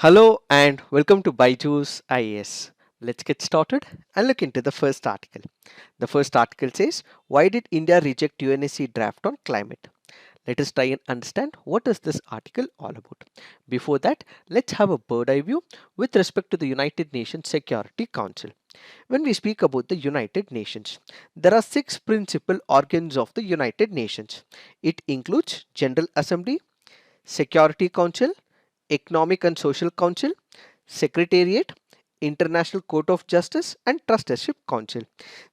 Hello and welcome to Byju's IAS. Let's get started and look into the first article. The first article says, why did India reject UNSC draft on climate? Let us try and understand what is this article all about. Before that, let's have a bird eye view with respect to the United Nations Security Council. When we speak about the United Nations, there are six principal organs of the United Nations. It includes General Assembly, Security Council, Economic and Social Council, Secretariat, International Court of Justice, and Trusteeship Council.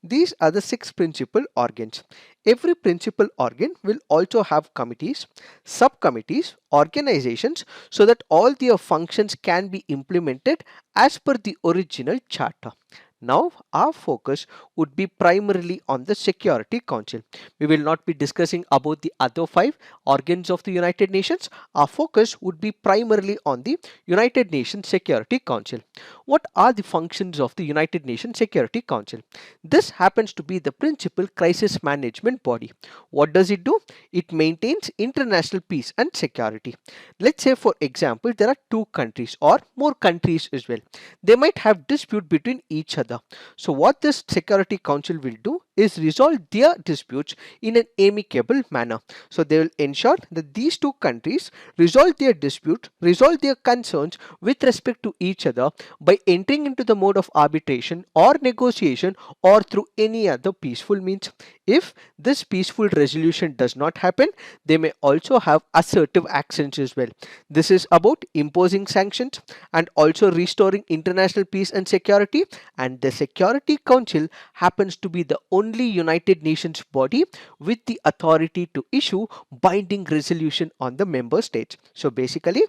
These are the six principal organs. Every principal organ will also have committees, subcommittees, organizations so that all their functions can be implemented as per the original charter. Now, our focus would be primarily on the Security Council. We will not be discussing about the other five organs of the United Nations. Our focus would be primarily on the United Nations Security Council. What are the functions of the United Nations Security Council? This happens to be the principal crisis management body. What does it do? It maintains international peace and security. Let's say, for example, there are two countries or more countries as well. They might have dispute between each other. So what this Security Council will do is resolve their disputes in an amicable manner. So they will ensure that these two countries resolve their dispute, resolve their concerns with respect to each other by entering into the mode of arbitration or negotiation or through any other peaceful means. If this peaceful resolution does not happen, they may also have assertive actions as well. This is about imposing sanctions and also restoring international peace and security. And the Security Council happens to be the only United Nations body with the authority to issue binding resolution on the member states. So basically,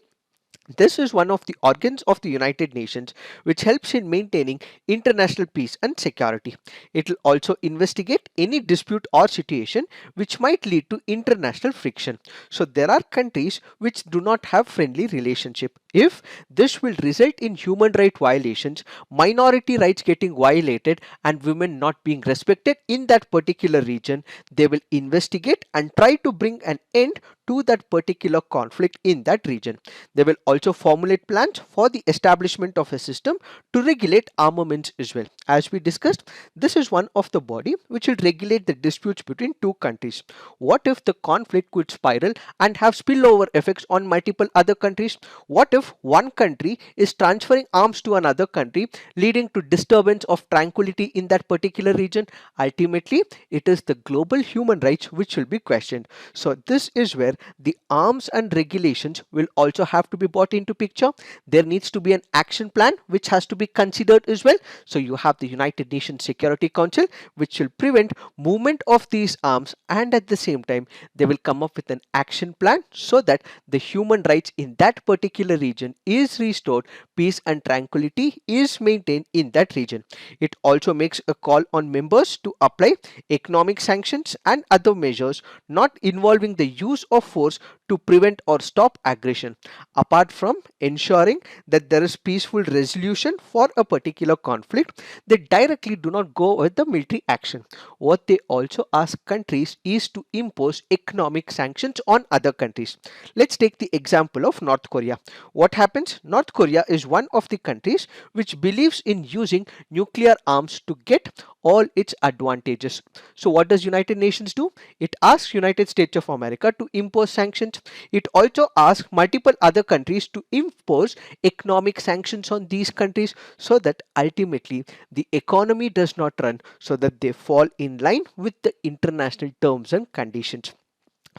this is one of the organs of the United Nations which helps in maintaining international peace and security. It will also investigate any dispute or situation which might lead to international friction. So there are countries which do not have friendly relationship. If this will result in human right violations, minority rights getting violated and women not being respected in that particular region, they will investigate and try to bring an end to that particular conflict in that region. They will also formulate plans for the establishment of a system to regulate armaments as well. As we discussed, this is one of the body which will regulate the disputes between two countries. What if the conflict could spiral and have spillover effects on multiple other countries? What if one country is transferring arms to another country, leading to disturbance of tranquility in that particular region? Ultimately, it is the global human rights which will be questioned. So this is where the arms and regulations will also have to be brought into picture. There needs to be an action plan which has to be considered as well. So you have the United Nations Security Council which will prevent movement of these arms, and at the same time they will come up with an action plan so that the human rights in that particular region is restored, peace and tranquility is maintained in that region. It also makes a call on members to apply economic sanctions and other measures not involving the use of force to prevent or stop aggression. Apart from ensuring that there is peaceful resolution for a particular conflict, they directly do not go with the military action. What they also ask countries is to impose economic sanctions on other countries. Let's take the example of North Korea. What happens? North Korea is one of the countries which believes in using nuclear arms to get all its advantages. So what does United Nations do? It asks United States of America to impose sanctions. It also asks multiple other countries to impose economic sanctions on these countries so that ultimately the economy does not run, so that they fall in line with the international terms and conditions.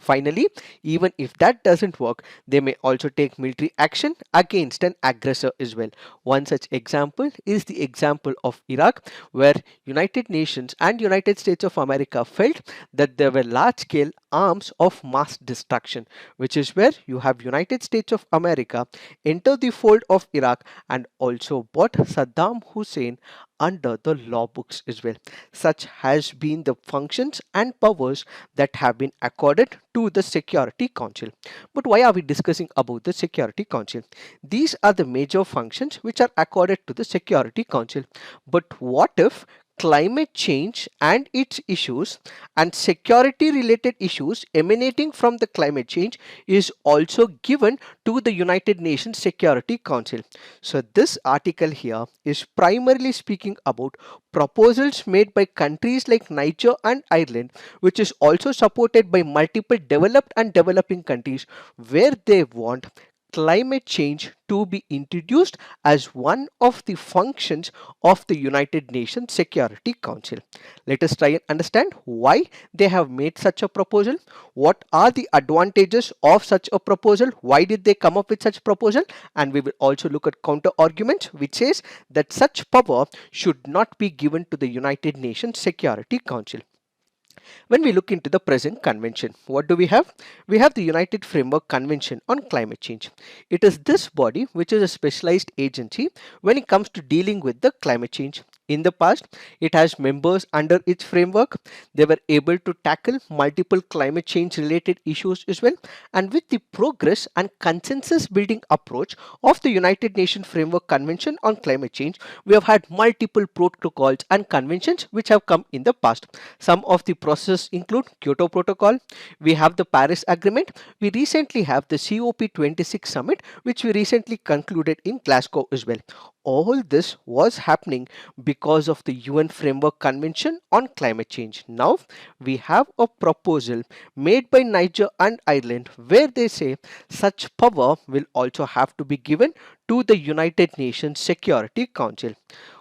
Finally, even if that doesn't work, they may also take military action against an aggressor as well. One such example is the example of Iraq, where United Nations and United States of America felt that there were large scale arms of mass destruction, which is where you have United States of America enter the fold of Iraq and also brought Saddam Hussein under the law books as well. Such has been the functions and powers that have been accorded to the Security Council. But why are we discussing about the Security Council? These are the major functions which are accorded to the Security Council. But what if climate change and its issues and security related issues emanating from the climate change is also given to the United Nations Security Council. So this article here is primarily speaking about proposals made by countries like Niger and Ireland, which is also supported by multiple developed and developing countries, where they want climate change to be introduced as one of the functions of the United Nations Security Council. Let us try and understand why they have made such a proposal. What are the advantages of such a proposal? Why did they come up with such proposal? And we will also look at counter arguments which says that such power should not be given to the United Nations Security Council. When we look into the present convention, what do we have? We have the United Framework Convention on Climate Change. It is this body which is a specialized agency when it comes to dealing with the climate change. In the past, it has members under its framework. They were able to tackle multiple climate change related issues as well. And with the progress and consensus building approach of the United Nations Framework Convention on Climate Change, we have had multiple protocols and conventions which have come in the past. Some of the processes include Kyoto Protocol, we have the Paris Agreement, we recently have the COP26 summit which we recently concluded in Glasgow as well. All this was happening because of the UN Framework Convention on Climate Change. Now we have a proposal made by Niger and Ireland where they say such power will also have to be given to the United Nations Security Council.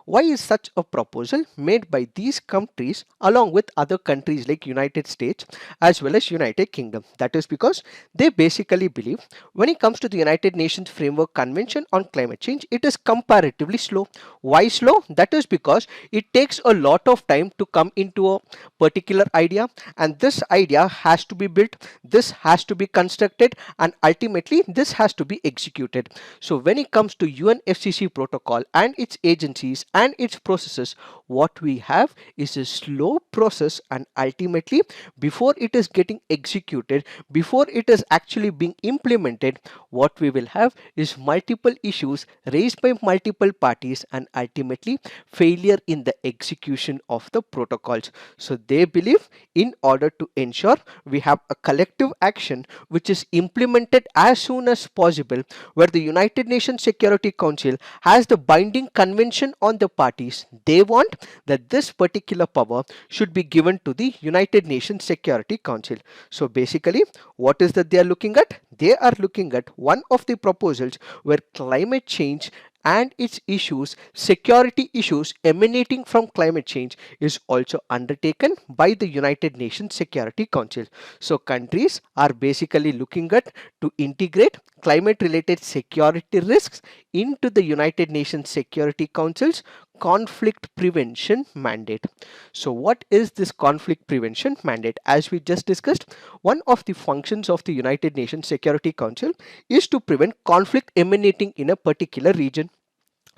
Why is such a proposal made by these countries along with other countries like United States as well as United Kingdom? That is because they basically believe when it comes to the United Nations Framework Convention on Climate Change, it is comparatively slow. Why slow? That is because it takes a lot of time to come into a particular idea, and this idea has to be built, this has to be constructed, and ultimately this has to be executed. So when it comes to UNFCCC protocol and its agencies and its processes, what we have is a slow process, and ultimately before it is getting executed, before it is actually being implemented, what we will have is multiple issues raised by multiple parties and ultimately failure in the execution of the protocols. So they believe in order to ensure we have a collective action which is implemented as soon as possible, where the United Nations Security Council has the binding convention on the parties, they want that this particular power should be given to the United Nations Security Council. So basically, what is that they are looking at? They are looking at one of the proposals where climate change and its issues, security issues emanating from climate change is also undertaken by the United Nations Security Council. So countries are basically looking at to integrate climate related security risks into the United Nations Security Council's conflict prevention mandate. So what is this conflict prevention mandate? As we just discussed, one of the functions of the United Nations Security Council is to prevent conflict emanating in a particular region.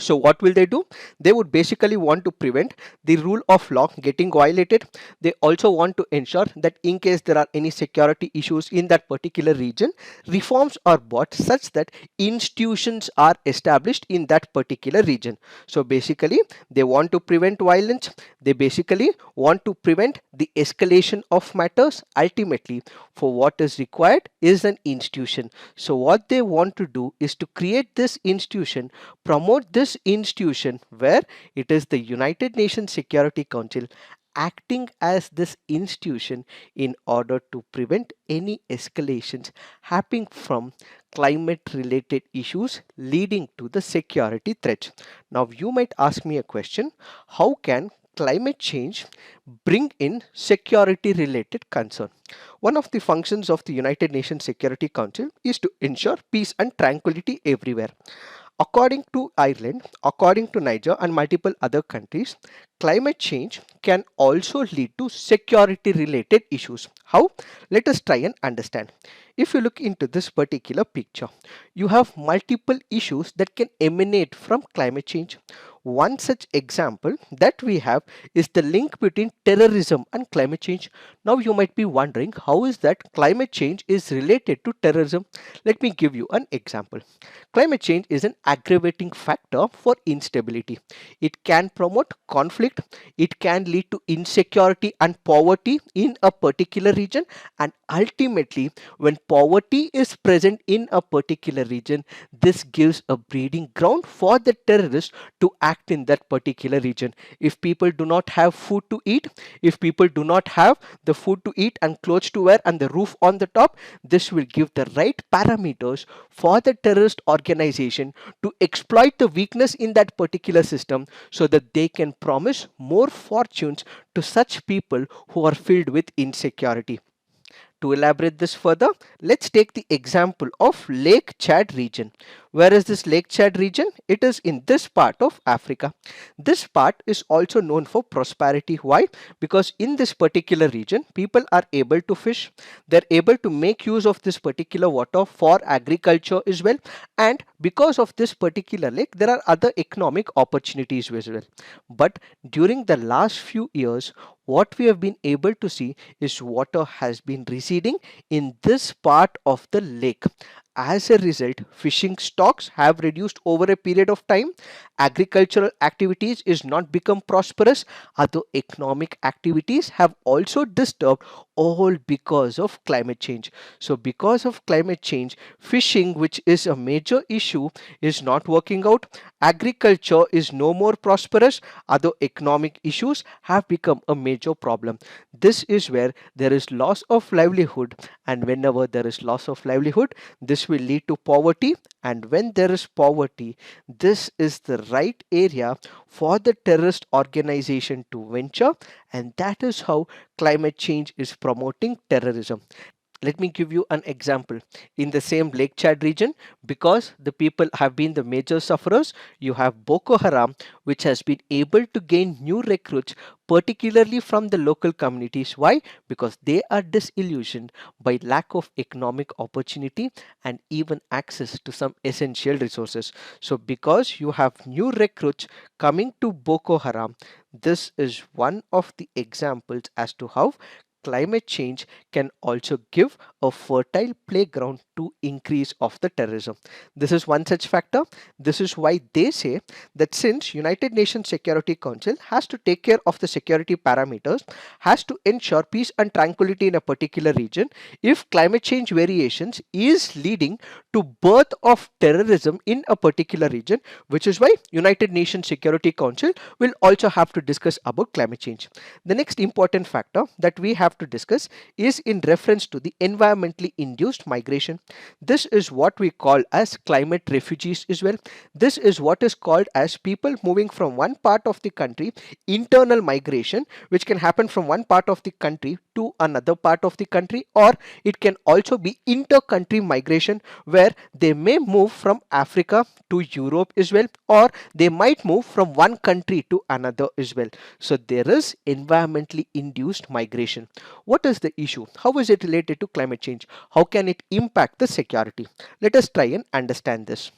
So what will they do? They would basically want to prevent the rule of law getting violated. They also want to ensure that in case there are any security issues in that particular region, reforms are brought such that institutions are established in that particular region. So basically, they want to prevent violence. They basically want to prevent the escalation of matters. Ultimately, for what is required is an institution. So what they want to do is to create this institution, promote this institution where it is the United Nations Security Council acting as this institution in order to prevent any escalations happening from climate related issues leading to the security threats. Now you might ask me a question: how can climate change bring in security related concern? One of the functions of the United Nations Security Council is to ensure peace and tranquility everywhere. According to Ireland, according to Niger and multiple other countries, climate change can also lead to security related issues. How? Let us try and understand. If you look into this particular picture, you have multiple issues that can emanate from climate change. One such example that we have is the link between terrorism and climate change. Now you might be wondering, how is that climate change is related to terrorism? Let me give you an example. Climate change is an aggravating factor for instability. It can promote conflict, it can lead to insecurity and poverty in a particular region, and ultimately, when poverty is present in a particular region, this gives a breeding ground for the terrorists to act in that particular region. If people do not have food to eat, if people do not have the food to eat and clothes to wear and the roof on the top, this will give the right parameters for the terrorist organization to exploit the weakness in that particular system so that they can promise more fortunes to such people who are filled with insecurity. To elaborate this further, let's take the example of Lake Chad region. Where is this Lake Chad region? It is in this part of Africa. This part is also known for prosperity. Why? Because in this particular region, people are able to fish. They're able to make use of this particular water for agriculture as well. And because of this particular lake, there are other economic opportunities as well. But during the last few years, what we have been able to see is water has been receding in this part of the lake. As a result, fishing stocks have reduced over a period of time. Agricultural activities is not become prosperous. Other economic activities have also disturbed, all because of climate change. So because of climate change, fishing, which is a major issue, is not working out. Agriculture is no more prosperous. Other economic issues have become a major problem. This is where there is loss of livelihood, and whenever there is loss of livelihood, this will lead to poverty, and when there is poverty, this is the right area for the terrorist organization to venture, and that is how climate change is promoting terrorism. Let me give you an example. In the same Lake Chad region, because the people have been the major sufferers, you have Boko Haram, which has been able to gain new recruits, particularly from the local communities. Why? Because they are disillusioned by lack of economic opportunity and even access to some essential resources. So because you have new recruits coming to Boko Haram, this is one of the examples as to how climate change can also give a fertile playground to increase of the terrorism. This is one such factor. This is why they say that since United Nations Security Council has to take care of the security parameters, has to ensure peace and tranquility in a particular region, if climate change variations is leading to birth of terrorism in a particular region, which is why United Nations Security Council will also have to discuss about climate change. The next important factor that we have to discuss is in reference to the environmentally induced migration. This is what we call as climate refugees as well. This is what is called as people moving from one part of the country, internal migration, which can happen from one part of the country to another part of the country, or it can also be inter-country migration where they may move from Africa to Europe as well, or they might move from one country to another as well. So there is environmentally induced migration. What is the issue? How is it related to climate change? How can it impact the security? Let us try and understand this.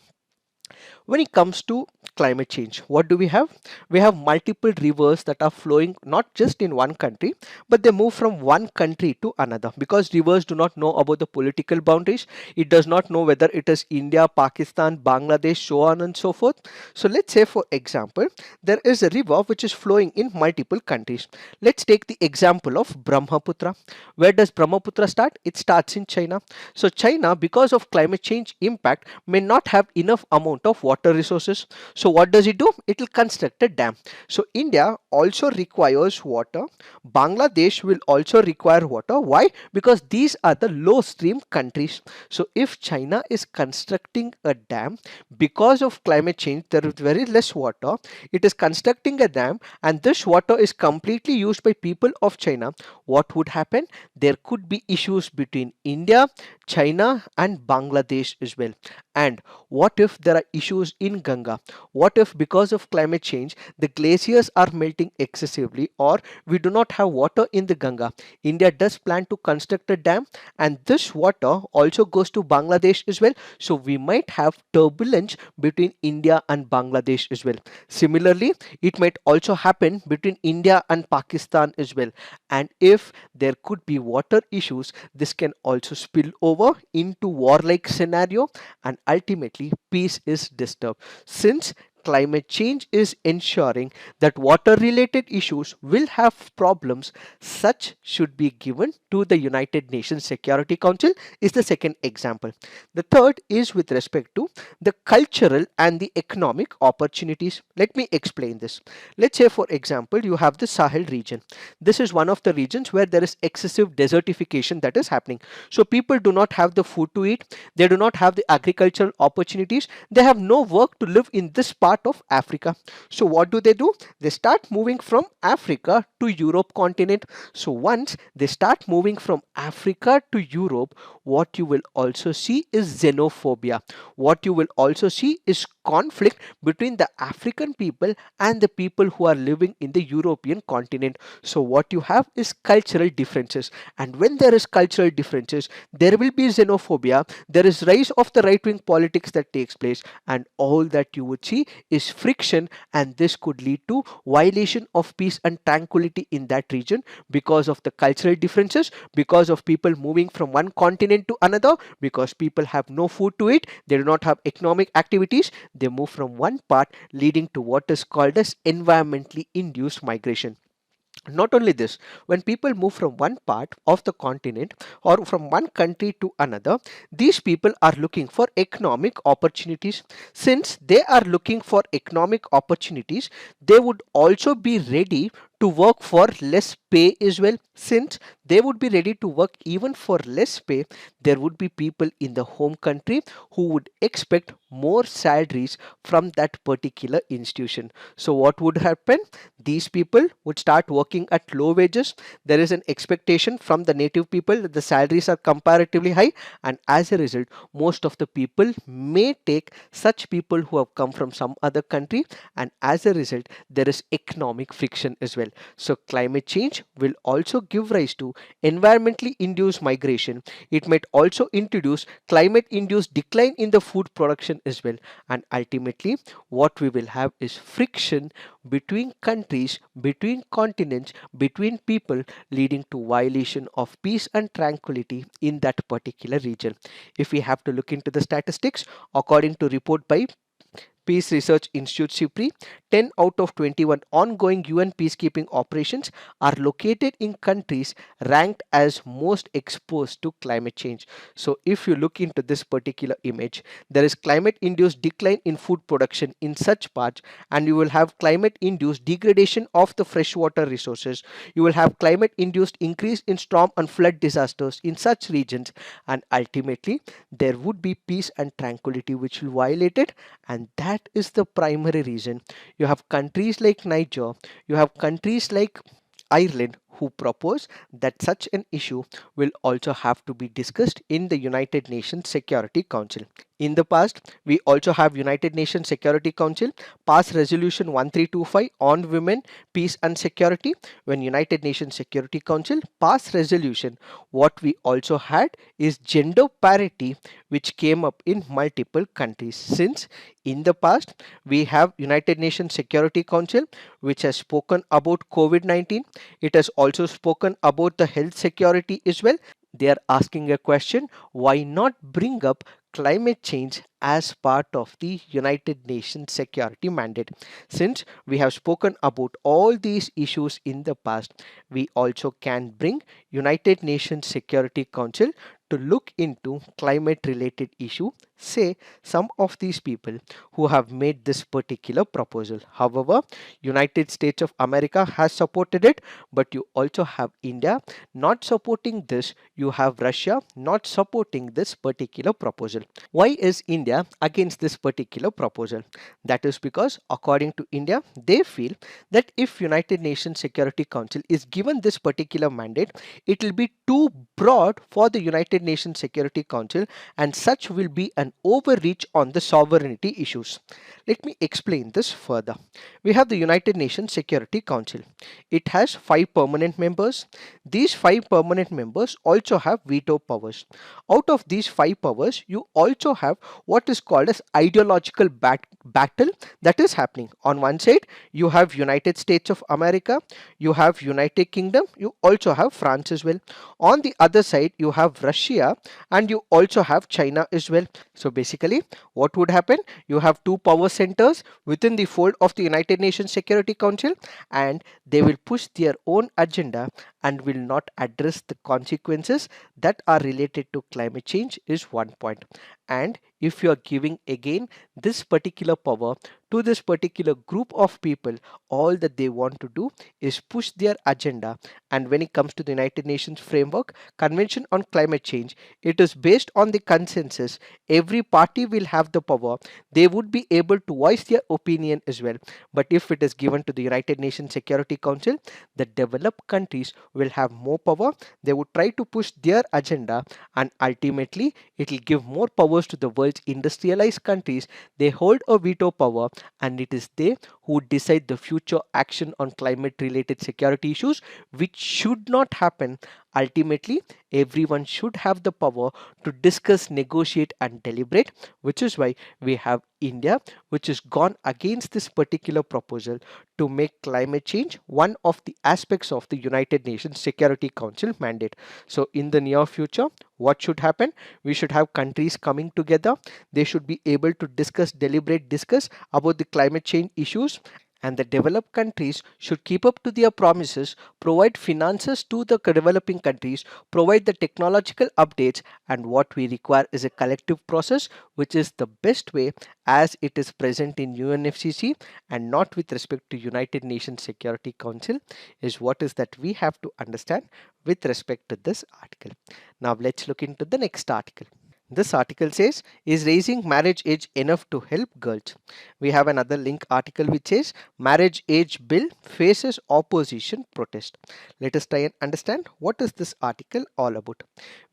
When it comes to climate change, what do we have? We have multiple rivers that are flowing not just in one country, but they move from one country to another, because rivers do not know about the political boundaries. It does not know whether it is India, Pakistan, Bangladesh, so on and so forth. So let's say, for example, there is a river which is flowing in multiple countries. Let's take the example of Brahmaputra. Where does Brahmaputra start? It starts in China. So China, because of climate change impact, may not have enough amount of water resources. So what does it do? It will construct a dam. So India also requires water. Bangladesh will also require water. Why? Because these are the low stream countries. So if China is constructing a dam, because of climate change there is very less water, it is constructing a dam, and this water is completely used by people of China. What would happen? There could be issues between India, China and Bangladesh as well. And what if there are issues in Ganga? What if because of climate change the glaciers are melting precipitating excessively, or we do not have water in the Ganga, India does plan to construct a dam, and this water also goes to Bangladesh as well. So we might have turbulence between India and Bangladesh as well. Similarly, it might also happen between India and Pakistan as well. And if there could be water issues, this can also spill over into warlike scenario, and ultimately peace is disturbed. Since climate change is ensuring that water related issues will have problems, such should be given to the United Nations Security Council is the second example. The third is with respect to the cultural and the economic opportunities. Let me explain this. Let's say for example you have the Sahel region. This is one of the regions where there is excessive desertification that is happening. So people do not have the food to eat, they do not have the agricultural opportunities, they have no work to live in this part of Africa. So what do? They start moving from Africa to Europe continent. So once they start moving from Africa to Europe, what you will also see is xenophobia. What you will also see is conflict between the African people and the people who are living in the European continent. So what you have is cultural differences, and when there is cultural differences, there will be xenophobia, there is rise of the right wing politics that takes place, and all that you would see is friction, and this could lead to violation of peace and tranquility in that region because of the cultural differences, because of people moving from one continent to another, because people have no food to eat, they do not have economic activities, they move from one part, leading to what is called as environmentally induced migration. Not only this, when people move from one part of the continent or from one country to another, these people are looking for economic opportunities. Since they are looking for economic opportunities, they would also be ready to work for less pay as well. Since they would be ready to work even for less pay, there would be people in the home country who would expect more salaries from that particular institution. So what would happen? These people would start working at low wages. There is an expectation from the native people that the salaries are comparatively high, and as a result, most of the people may take such people who have come from some other country, and as a result, there is economic friction as well. So climate change will also give rise to environmentally induced migration. It might also introduce climate induced decline in the food production as well, and ultimately what we will have is friction between countries, between continents, between people, leading to violation of peace and tranquility in that particular region. If we have to look into the statistics, according to report by Peace Research Institute CIPRI, 10 out of 21 ongoing UN peacekeeping operations are located in countries ranked as most exposed to climate change. So if you look into this particular image, there is climate induced decline in food production in such parts, and you will have climate induced degradation of the freshwater resources. You will have climate induced increase in storm and flood disasters in such regions, and ultimately there would be peace and tranquility which will violate it, and that is the primary reason. You have countries like Niger, you have countries like Ireland who propose that such an issue will also have to be discussed in the United Nations Security Council. In the past, we also have United Nations Security Council pass resolution 1325 on women, peace and security. When United Nations Security Council pass resolution, what we also had is gender parity, which came up in multiple countries. Since in the past we have United Nations Security Council which has spoken about COVID-19, it has also spoken about the health security as well. They are asking a question, why not bring up climate change as part of the United Nations security mandate? Since we have spoken about all these issues in the past, we also can bring United Nations Security Council to look into climate related issue. Say some of these people who have made this particular proposal. However, United States of America has supported it, but you also have India not supporting this. You have Russia not supporting this particular proposal. Why is India against this particular proposal? That is because according to India, they feel that if United Nations Security Council is given this particular mandate, it will be too broad for the United United Nations Security Council, and such will be an overreach on the sovereignty issues. Let me explain this further. We have the United Nations Security Council. It has 5 permanent members. These 5 permanent members also have veto powers. Out of these 5 powers, you also have what is called as ideological battle that is happening. On one side, you have United States of America, you have United Kingdom, you also have France as well. On the other side, you have Russia, and you also have China as well. So basically, what would happen? You have two power centers within the fold of the United Nations Security Council, and they will push their own agenda and will not address the consequences that are related to climate change is one point. And if you are giving again this particular power to this particular group of people, all that they want to do is push their agenda. And when it comes to the United Nations framework convention on climate change, it is based on the consensus. Every party will have the power, they would be able to voice their opinion as well. But if it is given to the United Nations Security Council, the developed countries will have more power. They would try to push their agenda, and ultimately it will give more powers to the world's industrialized countries. They hold a veto power, and it is they who decide the future action on climate related security issues, which should not happen. Ultimately, everyone should have the power to discuss, negotiate, and deliberate, which is why we have India, which has gone against this particular proposal to make climate change one of the aspects of the United Nations Security Council mandate. So, in the near future, what should happen? We should have countries coming together. They should be able to discuss, deliberate, discuss about the climate change issues, and the developed countries should keep up to their promises, provide finances to the developing countries, provide the technological updates, and what we require is a collective process, which is the best way as it is present in UNFCCC and not with respect to United Nations Security Council, is what is that we have to understand with respect to this article. Now let's look into the next article. This article says, is raising marriage age enough to help girls? We have another link article which says, marriage age bill faces opposition protest. Let us try and understand what is this article all about.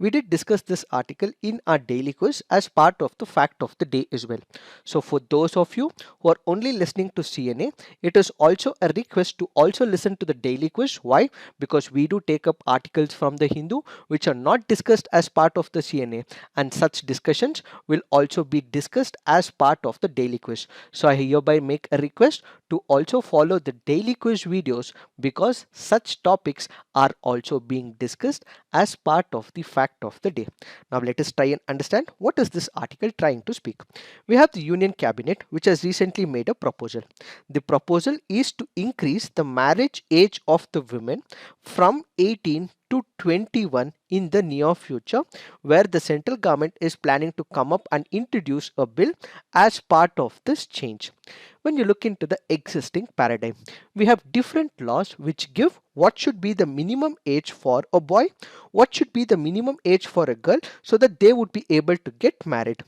We did discuss this article in our daily quiz as part of the fact of the day as well. So for those of you who are only listening to CNA, it is also a request to also listen to the daily quiz. Why? Because we do take up articles from the Hindu which are not discussed as part of the CNA, and such discussions will also be discussed as part of the daily quiz. So I hereby make a request to also follow the daily quiz videos, because such topics are also being discussed as part of the fact of the day. Now let us try and understand what is this article trying to speak. We have the Union Cabinet which has recently made a proposal. The proposal is to increase the marriage age of the women from 18 to 21 in the near future, where the central government is planning to come up and introduce a bill as part of this change. When you look into the existing paradigm, we have different laws which give what should be the minimum age for a boy, what should be the minimum age for a girl, so that they would be able to get married.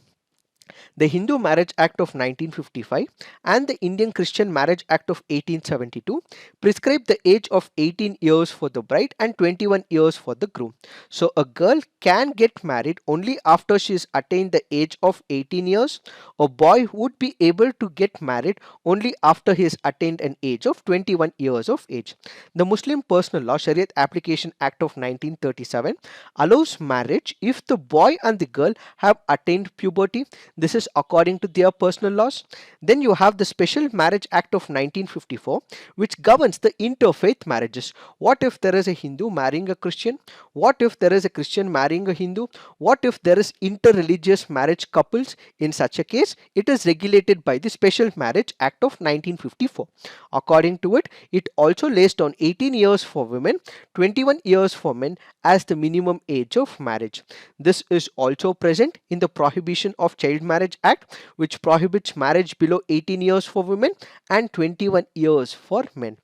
The Hindu Marriage Act of 1955 and the Indian Christian Marriage Act of 1872 prescribe the age of 18 years for the bride and 21 years for the groom. So a girl can get married only after she has attained the age of 18 years. A boy would be able to get married only after he has attained an age of 21 years of age. The Muslim Personal Law Shariat Application Act of 1937 allows marriage if the boy and the girl have attained puberty. This is according to their personal laws. Then you have the Special Marriage Act of 1954, which governs the interfaith marriages. What if there is a Hindu marrying a Christian? What if there is a Christian marrying a Hindu? What if there is interreligious marriage couples? In such a case, it is regulated by the Special Marriage Act of 1954. According to it, it also lays down 18 years for women, 21 years for men as the minimum age of marriage. This is also present in the Prohibition of Child Marriage Act, which prohibits marriage below 18 years for women and 21 years for men.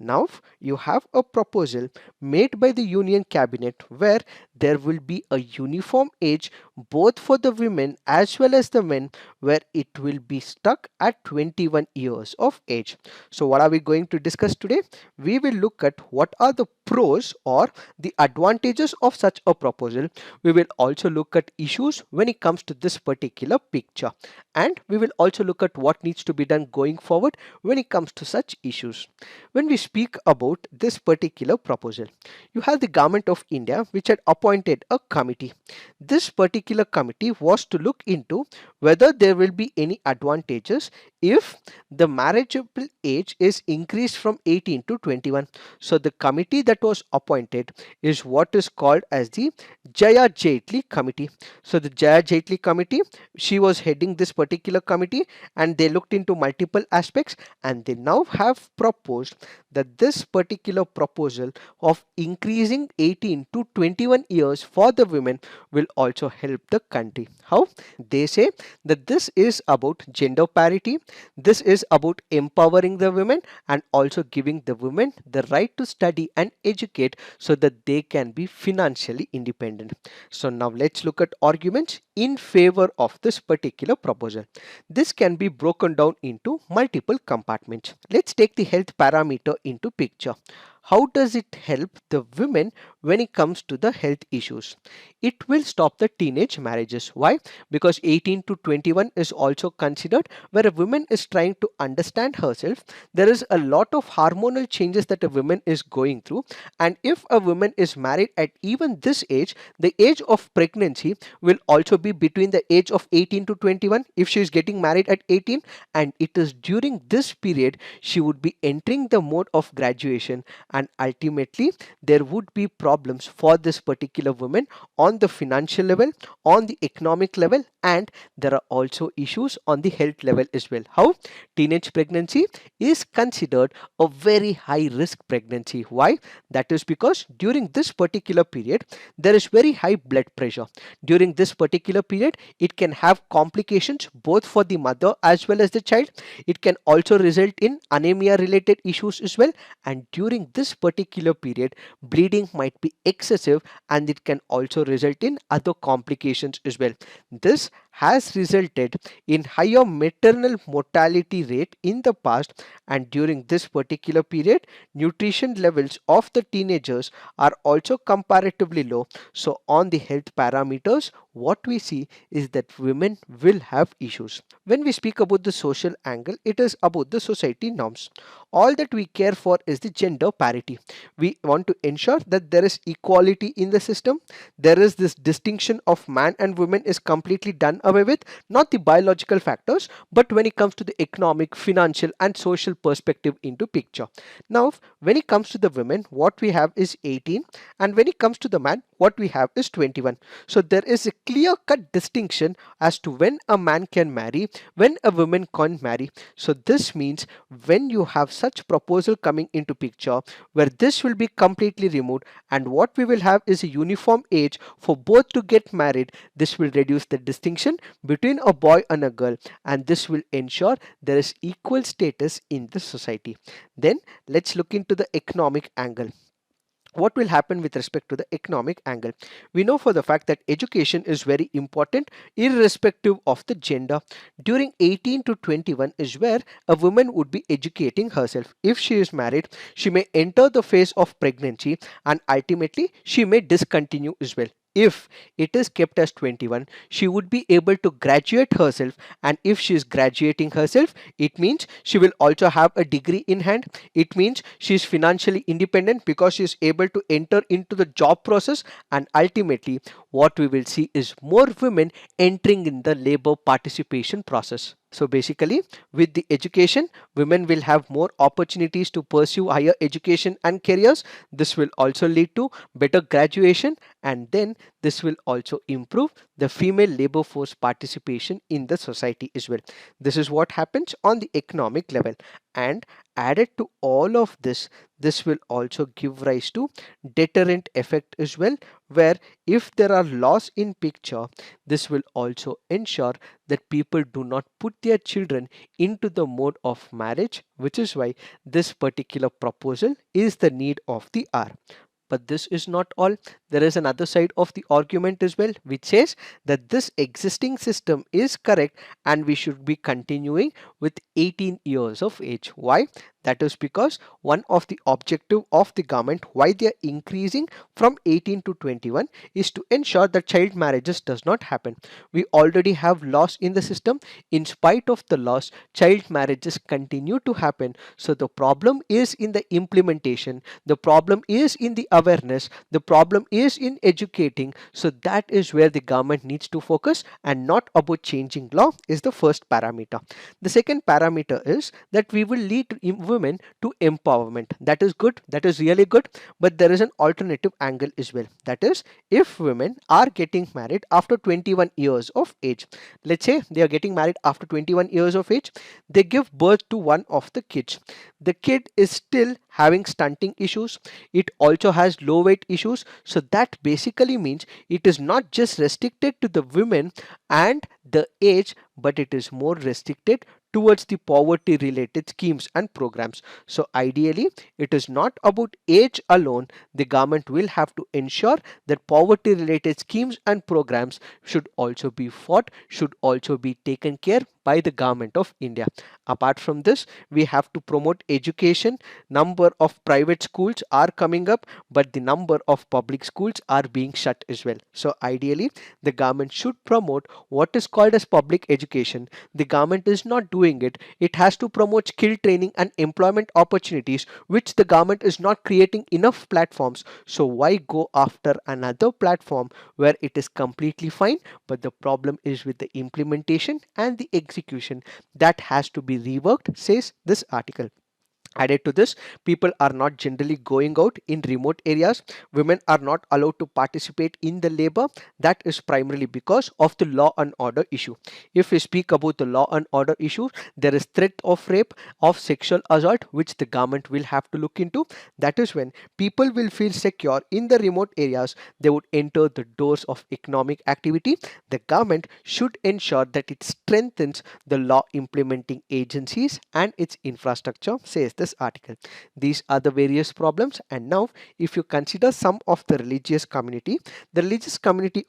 Now you have a proposal made by the Union Cabinet where there will be a uniform age both for the women as well as the men, where it will be stuck at 21 years of age. So what are we going to discuss today? We will look at what are the pros or the advantages of such a proposal. We will also look at issues when it comes to this particular picture, and we will also look at what needs to be done going forward when it comes to such issues. When we speak about this particular proposal, you have the government of India which had appointed a committee. This particular committee was to look into whether there will be any advantages if the marriageable age is increased from 18 to 21. So the committee that was appointed is what is called as the Jaya Jaitley committee. So the Jaya Jaitley committee, she was heading this particular committee, and they looked into multiple aspects, and they now have proposed that this particular proposal of increasing 18 to 21 years for the women will also help the country. How? They say that this is about gender parity, this is about empowering the women and also giving the women the right to study and educate so that they can be financially independent. So now let's look at arguments in favor of this particular proposal. This can be broken down into multiple compartments. Let's take the health parameter into picture. How does it help the women when it comes to the health issues? It will stop the teenage marriages. Why? Because 18 to 21 is also considered where a woman is trying to understand herself. There is a lot of hormonal changes that a woman is going through, and if a woman is married at even this age, the age of pregnancy will also be between the age of 18 to 21 if she is getting married at 18, and it is during this period she would be entering the mode of graduation, and ultimately there would be problems for this particular woman on the financial level, on the economic level, and there are also issues on the health level as well. How? Teenage pregnancy is considered a very high risk pregnancy. Why? That is because during this particular period there is very high blood pressure. During this particular period it can have complications both for the mother as well as the child. It can also result in anemia related issues as well, and during this particular period bleeding might be excessive, and it can also result in other complications as well. This has resulted in higher maternal mortality rate in the past, and during this particular period nutrition levels of the teenagers are also comparatively low. So on the health parameters, what we see is that women will have issues. When we speak about the social angle, it is about the society norms. All that we care for is the gender parity. We want to ensure that there is equality in the system. There is this distinction of man and woman is completely done away with, not the biological factors, but when it comes to the economic, financial and social perspective into picture. Now when it comes to the women, what we have is 18, and when it comes to the man, what we have is 21. So there is a clear cut distinction as to when a man can marry, when a woman can't marry. So this means when you have such proposal coming into picture where this will be completely removed, and what we will have is a uniform age for both to get married, this will reduce the distinction between a boy and a girl, and this will ensure there is equal status in the society. Then let's look into the economic angle. What will happen with respect to the economic angle? We know for the fact that education is very important irrespective of the gender. During 18 to 21 is where a woman would be educating herself. If she is married, she may enter the phase of pregnancy, and ultimately she may discontinue as well. If it is kept as 21, she would be able to graduate herself, and if she is graduating herself, it means she will also have a degree in hand. It means she is financially independent because she is able to enter into the job process, and ultimately what we will see is more women entering in the labor participation process. So basically, with the education, women will have more opportunities to pursue higher education and careers. This will also lead to better graduation, and then this will also improve the female labor force participation in the society as well. This is what happens on the economic level, and added to all of this, this will also give rise to deterrent effect as well, where if there are laws in picture, this will also ensure that people do not put their children into the mode of marriage, which is why this particular proposal is the need of the hour. But this is not all. There is another side of the argument as well, which says that this existing system is correct and we should be continuing with 18 years of age. Why? That is because one of the objective of the government why they are increasing from 18 to 21 is to ensure that child marriages does not happen. We already have laws in the system. In spite of the laws, child marriages continue to happen. So the problem is in the implementation, the problem is in the awareness, the problem is in educating. So that is where the government needs to focus and not about changing law is the first parameter. The second parameter is that we will lead women to empowerment. That is good, that is really good, but there is an alternative angle as well. That is, if women are getting married after 21 years of age, let's say they are getting married after 21 years of age, they give birth to one of the kids. The kid is still having stunting issues, it also has low weight issues. So that basically means it is not just restricted to the women and the age, but it is more restricted towards the poverty related schemes and programs. So ideally it is not about age alone. The government will have to ensure that poverty related schemes and programs should also be fought, should also be taken care by the government of India. Apart from this, we have to promote education. Number of private schools are coming up, but the number of public schools are being shut as well. So ideally the government should promote what is called as public education. The government is not doing it. It has to promote skill training and employment opportunities, which the government is not creating enough platforms. So why go after another platform where it is completely fine, but the problem is with the implementation and the execution that has to be reworked, says this article. Added to this, people are not generally going out in remote areas. Women are not allowed to participate in the labor. That is primarily because of the law and order issue. If we speak about the law and order issue, there is threat of rape, of sexual assault, which the government will have to look into. That is when people will feel secure in the remote areas, they would enter the doors of economic activity. The government should ensure that it strengthens the law implementing agencies and its infrastructure, says this article. These are the various problems. And now if you consider some of the religious community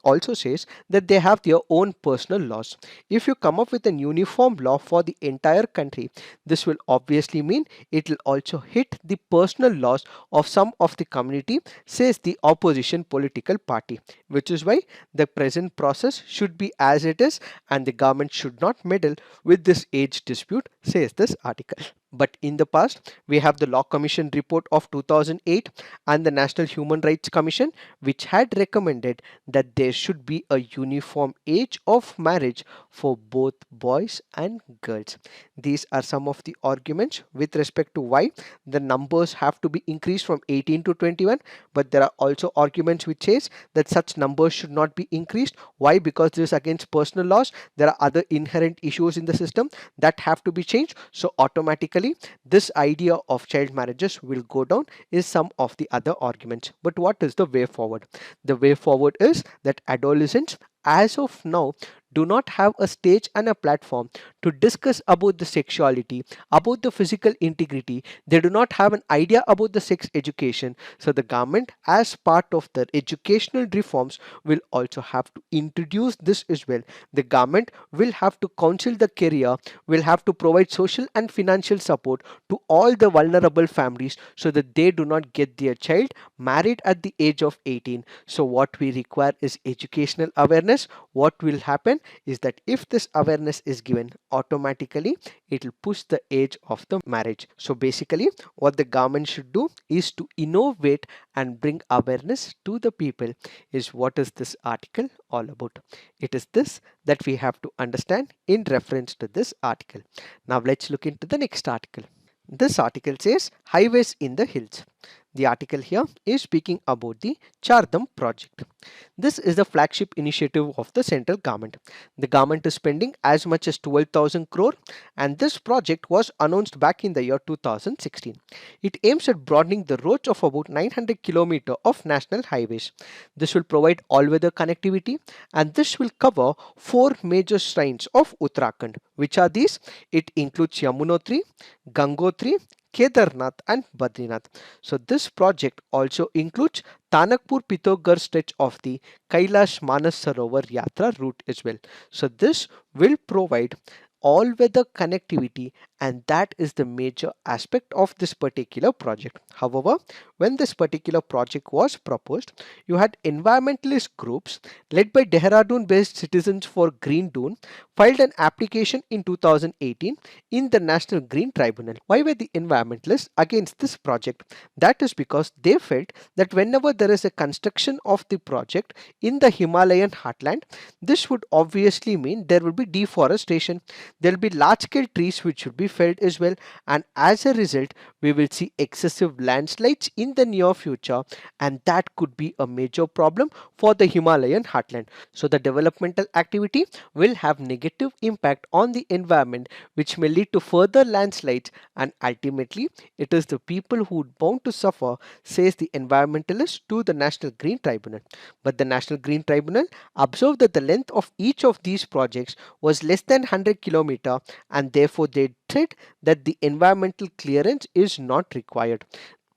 also says that they have their own personal laws. If you come up with an uniform law for the entire country, this will obviously mean it will also hit the personal laws of some of the community, says the opposition political party, which is why the present process should be as it is and the government should not meddle with this age dispute, says this article. But in the past, we have the Law Commission report of 2008 and the National Human Rights Commission, which had recommended that there should be a uniform age of marriage for both boys and girls. These are some of the arguments with respect to why the numbers have to be increased from 18 to 21. But there are also arguments which says that such numbers should not be increased. Why? Because this is against personal laws. There are other inherent issues in the system that have to be changed. So automatically this idea of child marriages will go down is some of the other arguments. But what is the way forward? The way forward is that adolescents as of now do not have a stage and a platform to discuss about the sexuality, about the physical integrity. They do not have an idea about the sex education. So the government, as part of the educational reforms, will also have to introduce this as well. The government will have to counsel the career, will have to provide social and financial support to all the vulnerable families so that they do not get their child married at the age of 18. So what we require is educational awareness. What will happen is that if this awareness is given, automatically it will push the age of the marriage. So basically what the government should do is to innovate and bring awareness to the people, is what is this article all about. It is this that we have to understand in reference to this article. Now let's look into the next article. This article says highways in the hills. The article here is speaking about the Chardham project. This is the flagship initiative of the central government. The government is spending as much as 12,000 crore, and this project was announced back in the year 2016. It aims at broadening the roads of about 900 km of national highways. This will provide all-weather connectivity, and this will cover four major shrines of Uttarakhand. Which are these? It includes Yamunotri, Gangotri, Kedarnath and Badrinath. So this project also includes Tanakpur Pithogarh stretch of the Kailash Manas Sarovar Yatra route as well. So this will provide all weather connectivity, and that is the major aspect of this particular project. However, when this particular project was proposed, you had environmentalist groups led by Dehradun based Citizens for Green Dune filed an application in 2018 in the National Green Tribunal. Why were the environmentalists against this project? That is because they felt that whenever there is a construction of the project in the Himalayan heartland, this would obviously mean there will be deforestation. There will be large scale trees which should be felled as well, and as a result, we will see excessive landslides in the near future, and that could be a major problem for the Himalayan heartland. So, the developmental activity will have negative impact on the environment, which may lead to further landslides, and ultimately, it is the people who are bound to suffer, says the environmentalist to the National Green Tribunal. But the National Green Tribunal observed that the length of each of these projects was less than 100 km, and therefore they said that the environmental clearance is not required.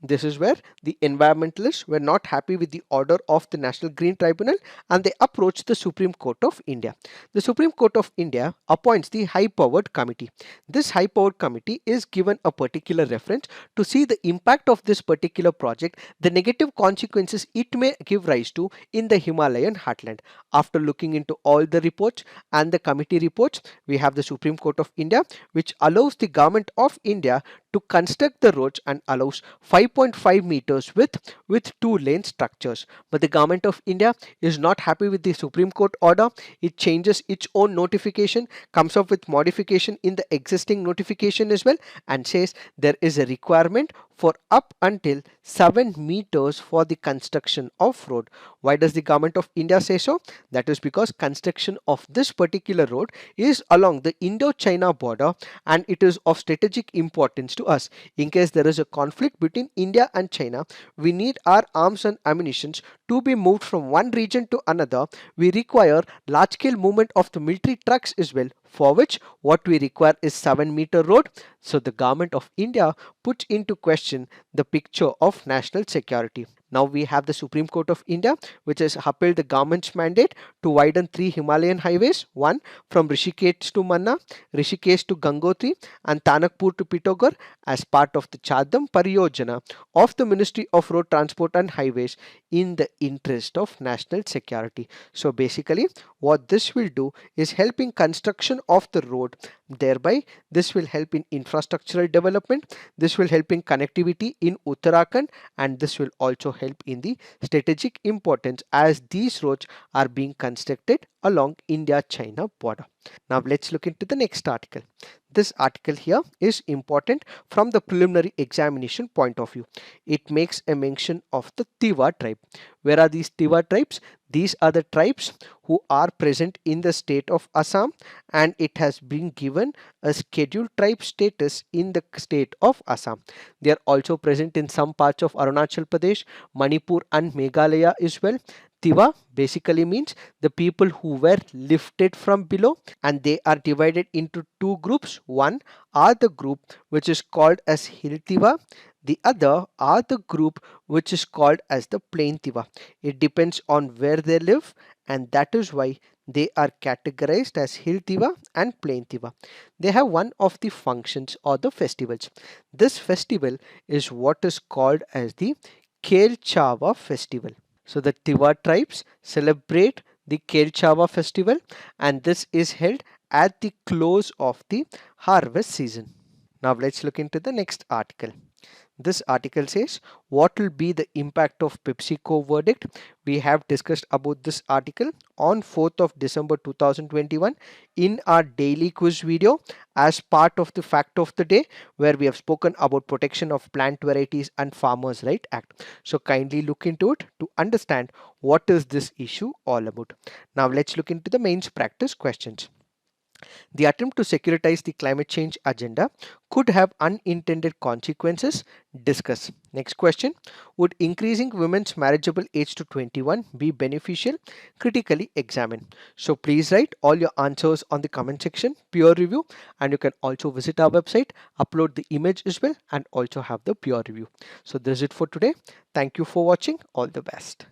This is where the environmentalists were not happy with the order of the National Green Tribunal, and they approached the Supreme Court of India. The Supreme Court of India appoints the High Powered Committee. This High Powered Committee is given a particular reference to see the impact of this particular project, the negative consequences it may give rise to in the Himalayan heartland. After looking into all the reports and the committee reports, we have the Supreme Court of India, which allows the government of India to construct the roads and allows 5.5 meters width with 2-lane structures. But the government of India is not happy with the Supreme Court order. It changes its own notification, comes up with modification in the existing notification as well, and says there is a requirement for up until 7 meters for the construction of road. Why does the government of India say so? That is because construction of this particular road is along the Indo-China border, and it is of strategic importance to us. In case there is a conflict between India and China, we need our arms and ammunitions to be moved from one region to another. We require large scale movement of the military trucks as well, for which what we require is 7-meter road. So the government of India puts into question the picture of national security. Now we have the Supreme Court of India, which has upheld the government's mandate to widen 3 Himalayan highways, one from Rishikesh to Manna, Rishikesh to Gangotri, and Tanakpur to Pithogarh, as part of the Chardham Pariyojana of the Ministry of Road Transport and Highways in the interest of national security. So basically, what this will do is help in construction of the road. Thereby, this will help in infrastructural development. This will help in connectivity in Uttarakhand, and this will also help in the strategic importance as these roads are being constructed along India-China border. Now let's look into the next article. This article here is important from the preliminary examination point of view. It makes a mention of the Tiwa tribe. Where are these Tiwa tribes? These are the tribes who are present in the state of Assam, and it has been given a scheduled tribe status in the state of Assam. They are also present in some parts of Arunachal Pradesh, Manipur and Meghalaya as well. Tiwa basically means the people who were lifted from below, and they are divided into two groups. One are the group which is called as Hill Tiwa. The other are the group which is called as the Plain Tiwa. It depends on where they live, and that is why they are categorized as Hill Tiwa and Plain Tiwa. They have one of the functions or the festivals. This festival is what is called as the Kelchawa festival. So the Tiwa tribes celebrate the Kelchawa festival, and this is held at the close of the harvest season. Now let's look into the next article. This article says, what will be the impact of PepsiCo verdict? We have discussed about this article on 4th of December 2021 in our daily quiz video as part of the fact of the day, where we have spoken about protection of plant varieties and Farmers' Right Act. So kindly look into it to understand what is this issue all about. Now let's look into the mains practice questions. The attempt to securitize the climate change agenda could have unintended consequences. Discuss. Next question. Would increasing women's marriageable age to 21 be beneficial? Critically examine. So please write all your answers on the comment section, peer review, and you can also visit our website, upload the image as well, and also have the peer review. So this is it for today. Thank you for watching. All the best.